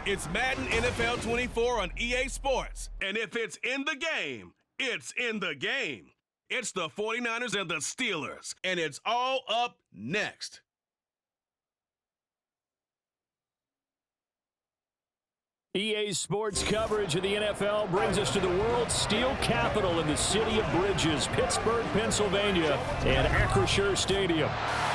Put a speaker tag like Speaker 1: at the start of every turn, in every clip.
Speaker 1: It's Madden NFL 24 on EA Sports. And if it's in the game, it's in the game. It's the 49ers and the Steelers. And it's all up next.
Speaker 2: EA Sports coverage of the NFL brings us to the world's steel capital in the city of Bridges, Pittsburgh, Pennsylvania, and Acrisure Stadium.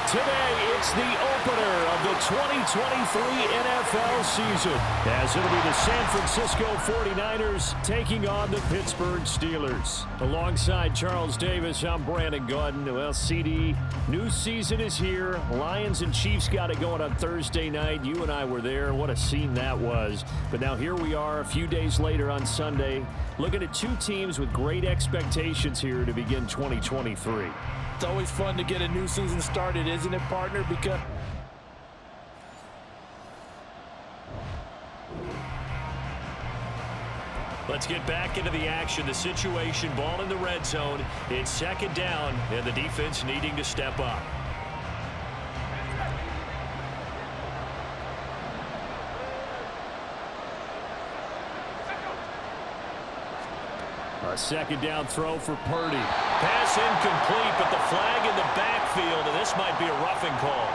Speaker 2: Today, it's the opener of the 2023 NFL season, as it'll be the San Francisco 49ers taking on the Pittsburgh Steelers. Alongside Charles Davis, I'm Brandon Gaudin. Well, CD, new season is here. Lions and Chiefs got it going on Thursday night. You and I were there. What a scene that was. But now here we are a few days later on Sunday, looking at two teams with great expectations here to begin 2023.
Speaker 3: It's always fun to get a new season started, isn't it, partner? Because
Speaker 2: let's get back into the action. The situation, ball in the red zone. It's second down, and the defense needing to step up. A second down throw for Purdy. Pass incomplete, but the flag in the backfield, and this might be a roughing call.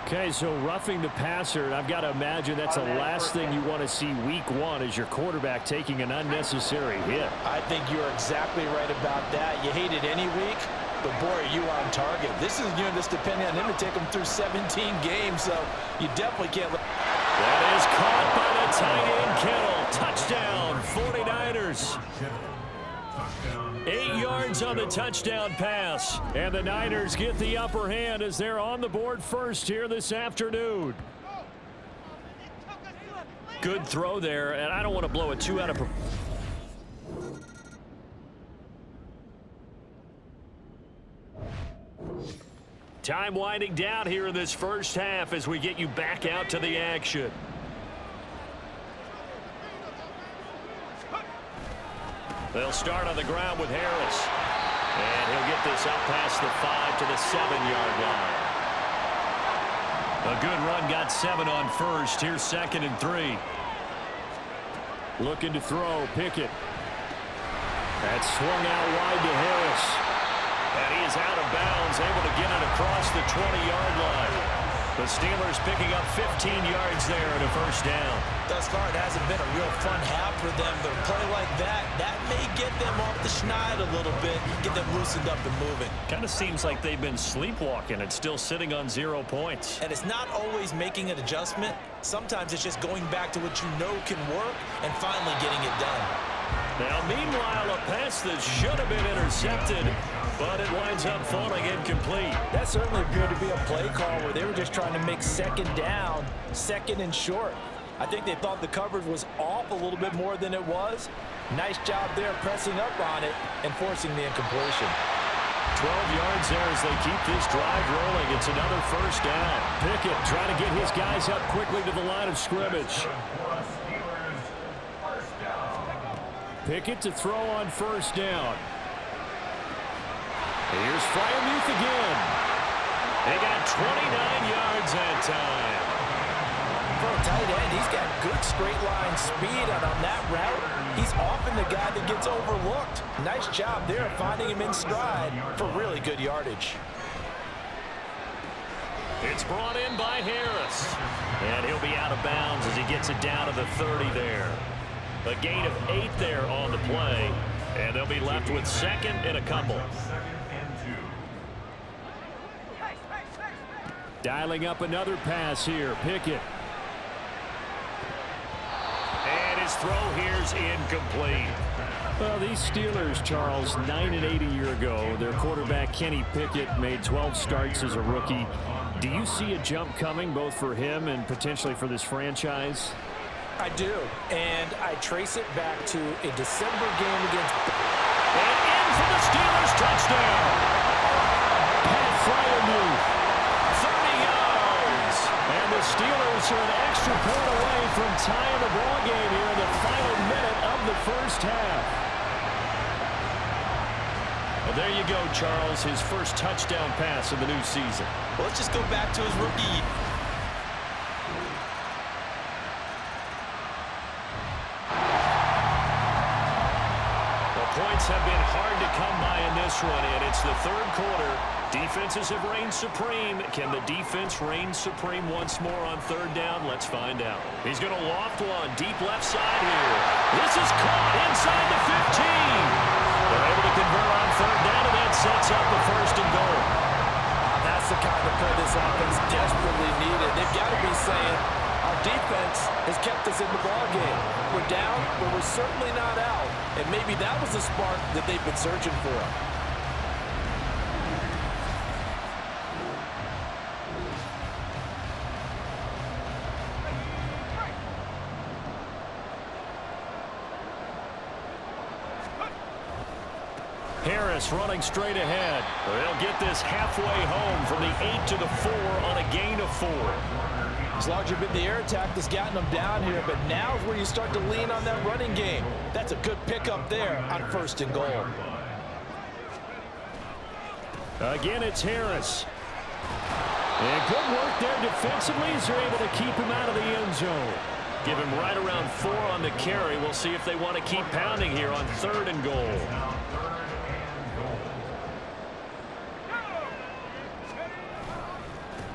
Speaker 2: Okay, so roughing the passer, and I've got to imagine that's the last thing you want to see week one as your quarterback taking an unnecessary hit.
Speaker 3: I think you're exactly right about that. You hate it any week, but boy, are you on target. This is just depending on him to take him through 17 games, so you definitely can't.
Speaker 2: That is caught by the tight end Kittle. Touchdown, 49ers. 8 yards on the touchdown pass, and the Niners get the upper hand as they're on the board first here this afternoon. Good throw there, and I don't want to blow it too out of. Time winding down here in this first half as we get you back out to the action. They'll start on the ground with Harris. And he'll get this up past the 5 to the 7-yard line. A good run, got 7 on first. Here's 2nd and 3. Looking to throw, Pickett. That's swung out wide to Harris. And he is out of bounds, able to get it across the 20-yard line. The Steelers picking up 15 yards there and a first down.
Speaker 3: Thus far, it hasn't been a real fun half for them. Their play like that may get them off the schneid a little bit, get them loosened up and moving.
Speaker 2: Kind of seems like they've been sleepwalking and still sitting on 0 points.
Speaker 3: And it's not always making an adjustment. Sometimes it's just going back to what you know can work and finally getting it done.
Speaker 2: Now, meanwhile, a pass that should have been intercepted, but it winds up falling incomplete.
Speaker 3: That certainly appeared to be a play call where they were just trying to make second down, second and short. I think they thought the coverage was off a little bit more than it was. Nice job there pressing up on it and forcing the incompletion.
Speaker 2: 12 yards there as they keep this drive rolling. It's another first down. Pickett trying to get his guys up quickly to the line of scrimmage. Pickett to throw on first down. Here's Freiermuth again. They got 29 yards that time.
Speaker 3: For a tight end, he's got good straight line speed, and on that route, he's often the guy that gets overlooked. Nice job there finding him in stride for really good yardage.
Speaker 2: It's brought in by Harris. And he'll be out of bounds as he gets it down to the 30 there. A gain of 8 there on the play, and they'll be left with 2nd and a couple. Dialing up another pass here, Pickett. And his throw here's incomplete. Well, these Steelers, Charles, 9-8 a year ago. Their quarterback, Kenny Pickett, made 12 starts as a rookie. Do you see a jump coming, both for him and potentially for this franchise?
Speaker 3: I do, and I trace it back to a December game against.
Speaker 2: And in for the Steelers touchdown. Pat Freiermuth, 30 yards, and the Steelers are an extra point away from tying the ball game here in the final minute of the first half. And there you go, Charles, his first touchdown pass of the new season.
Speaker 3: Well, let's just go back to his rookie.
Speaker 2: Points have been hard to come by in this one, and it's the third quarter. Defenses have reigned supreme. Can the defense reign supreme once more on third down? Let's find out. He's going to loft one deep left side here. This is caught inside the 15. They're able to convert on third down, and that sets up the first and goal.
Speaker 3: That's the kind of play this offense desperately needed. They've got to be saying, our defense has kept us in the ballgame. We're down, but we're certainly not out. And maybe that was the spark that they've been searching for.
Speaker 2: Harris running straight ahead. They'll get this halfway home from the 8 to the 4 on a gain of 4.
Speaker 3: It's largely been the air attack that's gotten them down here, but now is where you start to lean on that running game. That's a good pickup there on first and goal.
Speaker 2: Again, it's Harris. And good work there defensively as they're able to keep him out of the end zone. Give him right around 4 on the carry. We'll see if they want to keep pounding here on third and goal.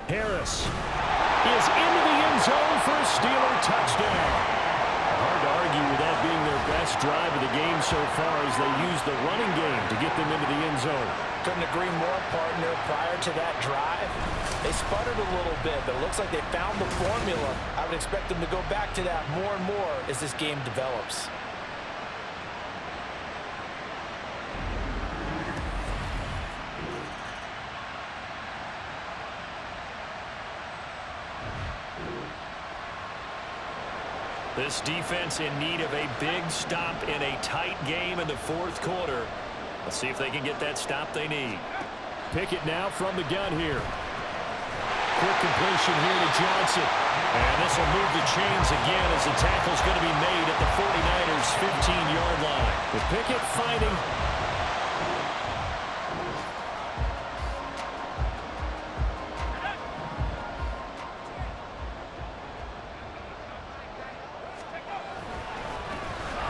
Speaker 2: Harris is into the end zone for a Steeler touchdown. Hard to argue with that being their best drive of the game so far as they use the running game to get them into the end zone.
Speaker 3: Couldn't agree more, partner. Prior to that drive, they sputtered a little bit, but it looks like they found the formula. I would expect them to go back to that more and more as this game develops.
Speaker 2: This defense in need of a big stop in a tight game in the fourth quarter. Let's see if they can get that stop they need. Pickett now from the gun here. Quick completion here to Johnson. And this will move the chains again as the tackle's going to be made at the 49ers' 15-yard line. With Pickett finding...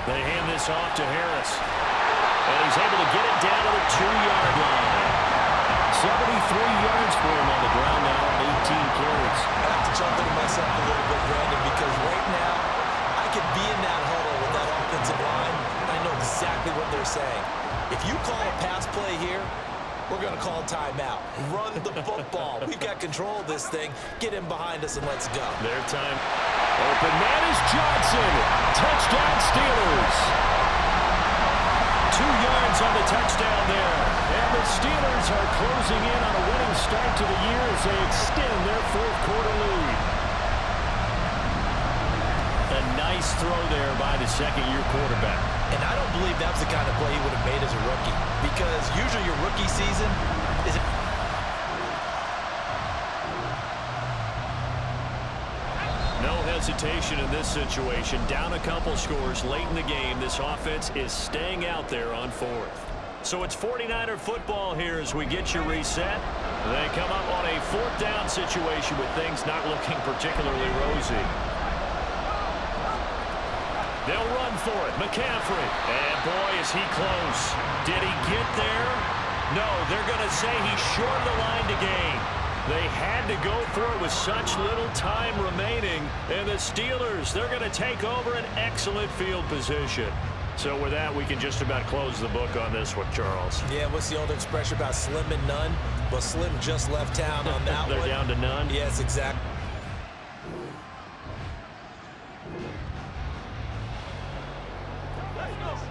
Speaker 2: They hand this off to Harris. And he's able to get it down to the 2-yard line. 73 yards for him on the ground now on 18 carries.
Speaker 3: I have to jump into myself a little bit, Brandon, because right now I could be in that huddle with that offensive line. I know exactly what they're saying. If you call a pass play here, we're going to call timeout. Run the football. We've got control of this thing. Get him behind us and let's go.
Speaker 2: Their time. Open man is Johnson. Touchdown Steelers. 2 yards on the touchdown there. And the Steelers are closing in on a winning start to the year as they extend their fourth quarter lead. A nice throw there by the second-year quarterback.
Speaker 3: And I don't believe that was the kind of play he would have made as a rookie. Because usually your rookie season is...
Speaker 2: No hesitation in this situation. Down a couple scores late in the game. This offense is staying out there on fourth. So it's 49er football here as we get you reset. They come up on a fourth down situation with things not looking particularly rosy. They'll run for it. McCaffrey. And boy, is he close. Did he get there? No, they're going to say he's short of the line to gain. They had to go for it with such little time remaining. And the Steelers, they're going to take over an excellent field position. So with that, we can just about close the book on this one, Charles.
Speaker 3: Yeah, what's the old expression about slim and none? Well, Slim just left town on that
Speaker 2: They're
Speaker 3: one.
Speaker 2: down to none?
Speaker 3: Yes, exactly.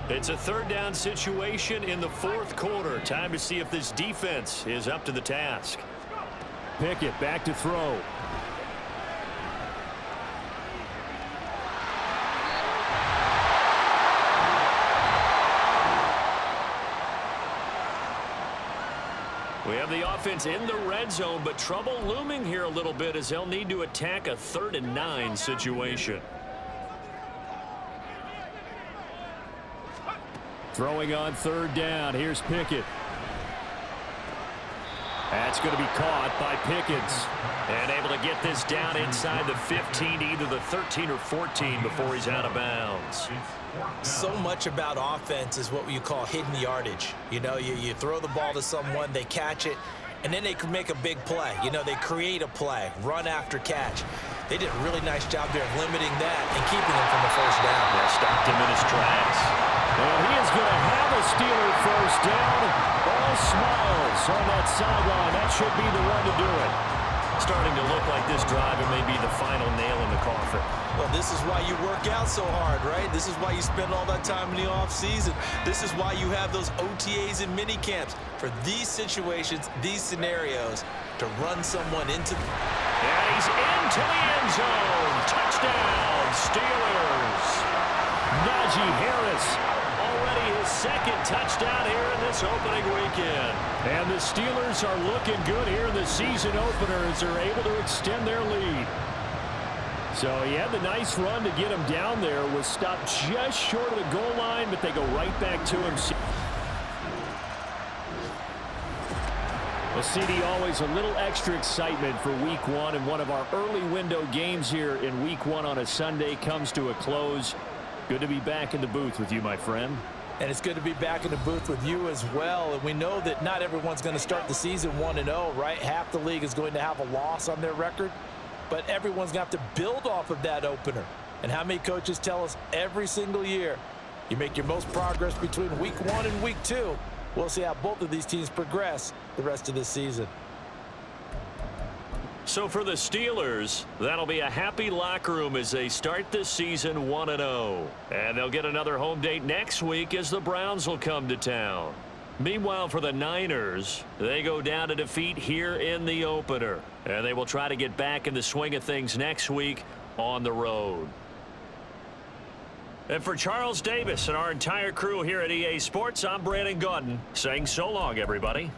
Speaker 2: It's a third down situation in the fourth quarter. Time to see if this defense is up to the task. Pickett back to throw. We have the offense in the red zone, but trouble looming here a little bit as they'll need to attack a 3rd and 9 situation. Throwing on third down. Here's Pickett. That's going to be caught by Pickens. And able to get this down inside the 15 to either the 13 or 14 before he's out of bounds.
Speaker 3: So much about offense is what you call hidden yardage. You know, you throw the ball to someone, they catch it, and then they can make a big play. You know, they create a play, run after catch. They did a really nice job there of limiting that and keeping him from the first down.
Speaker 2: Yeah, stopped him in his tracks. And he is going to have a Steeler first down. All smiles on that sideline. That should be the one to do it. Starting to look like this drive may be the final nail in the coffin.
Speaker 3: Well, this is why you work out so hard, right? This is why you spend all that time in the offseason. This is why you have those OTAs and mini camps for these situations, these scenarios, to run someone into the...
Speaker 2: And he's into the end zone. Touchdown, Steelers. Najee Harris, already his second touchdown here in this opening weekend. And the Steelers are looking good here in the season opener as they're able to extend their lead. So he had the nice run to get him down there, was stopped just short of the goal line, but they go right back to him. Well, CD, always a little extra excitement for Week 1, and one of our early window games here in Week 1 on a Sunday comes to a close. Good to be back in the booth with you, my friend.
Speaker 3: And it's good to be back in the booth with you as well. And we know that not everyone's going to start the season 1-0, right? Half the league is going to have a loss on their record, but everyone's going to have to build off of that opener. And how many coaches tell us every single year, you make your most progress between Week 1 and Week 2. We'll see how both of these teams progress the rest of this season.
Speaker 2: So for the Steelers, that'll be a happy locker room as they start this season 1-0. And they'll get another home date next week as the Browns will come to town. Meanwhile, for the Niners, they go down to defeat here in the opener. And they will try to get back in the swing of things next week on the road. And for Charles Davis and our entire crew here at EA Sports, I'm Brandon Gaudin saying so long, everybody.